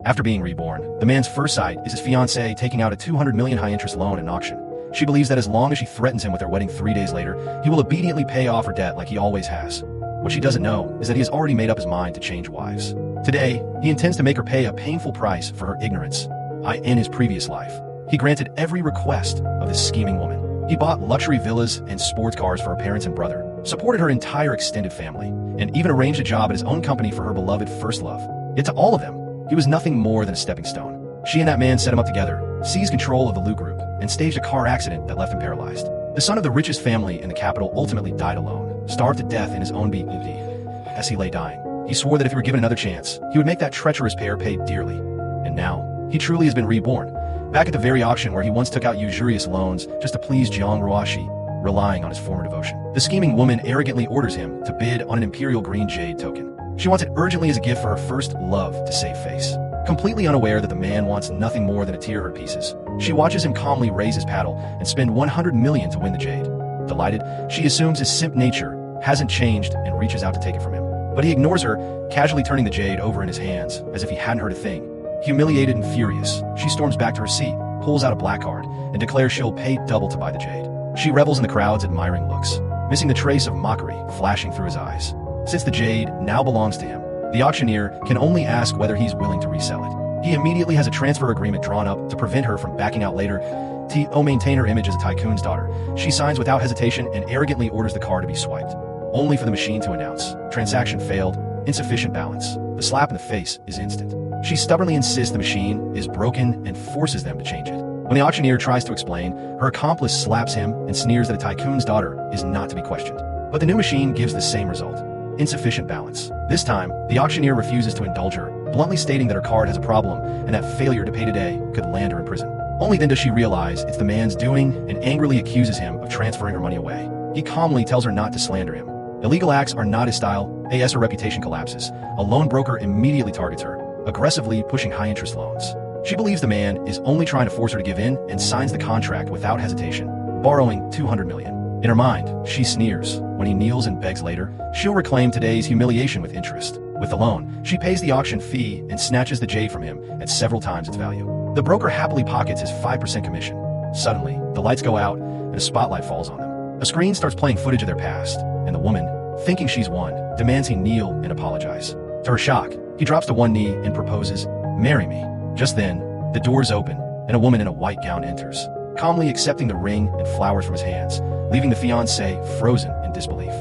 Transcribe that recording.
After being reborn, the man's first sight is his fiancée taking out a $200 million high-interest loan at an auction. She believes that as long as she threatens him with their wedding 3 days later, he will obediently pay off her debt like he always has. What she doesn't know is that he has already made up his mind to change wives. Today, he intends to make her pay a painful price for her ignorance. In his previous life, he granted every request of this scheming woman. He bought luxury villas and sports cars for her parents and brother, supported her entire extended family, and even arranged a job at his own company for her beloved first love. Yet to all of them, he was nothing more than a stepping stone. She and that man set him up together, seized control of the loot group, and staged a car accident that left him paralyzed. The son of the richest family in the capital ultimately died alone, starved to death in his own beauty. As he lay dying, he swore that if he were given another chance, he would make that treacherous pair pay dearly. And now, he truly has been reborn, back at the very auction where he once took out usurious loans just to please Jiang Ruoxi, relying on his former devotion. The scheming woman arrogantly orders him to bid on an imperial green jade token. She wants it urgently as a gift for her first love to save face. Completely unaware that the man wants nothing more than to tear her to pieces, she watches him calmly raise his paddle and spend 100 million to win the jade. Delighted, she assumes his simp nature hasn't changed and reaches out to take it from him. But he ignores her, casually turning the jade over in his hands as if he hadn't heard a thing. Humiliated and furious, she storms back to her seat, pulls out a black card, and declares she'll pay double to buy the jade. She revels in the crowd's admiring looks, missing the trace of mockery flashing through his eyes. Since the jade now belongs to him, the auctioneer can only ask whether he's willing to resell it. He immediately has a transfer agreement drawn up to prevent her from backing out later. To maintain her image as a tycoon's daughter, she signs without hesitation and arrogantly orders the car to be swiped, only for the machine to announce, "Transaction failed, insufficient balance." The slap in the face is instant. She stubbornly insists the machine is broken and forces them to change it. When the auctioneer tries to explain, her accomplice slaps him and sneers that a tycoon's daughter is not to be questioned. But the new machine gives the same result. Insufficient balance. This time, the auctioneer refuses to indulge her, bluntly stating that her card has a problem and that failure to pay today could land her in prison. Only then does she realize it's the man's doing and angrily accuses him of transferring her money away. He calmly tells her not to slander him. Illegal acts are not his style, as her reputation collapses. A loan broker immediately targets her, aggressively pushing high-interest loans. She believes the man is only trying to force her to give in and signs the contract without hesitation, borrowing 200 million. In her mind, she sneers. When he kneels and begs later, she'll reclaim today's humiliation with interest. With the loan, she pays the auction fee and snatches the jade from him at several times its value. The broker happily pockets his 5% commission. Suddenly, the lights go out and a spotlight falls on them. A screen starts playing footage of their past, and the woman, thinking she's won, demands he kneel and apologize. To her shock, he drops to one knee and proposes, "Marry me." Just then, the doors open, and a woman in a white gown enters, calmly accepting the ring and flowers from his hands, leaving the fiancé frozen in disbelief.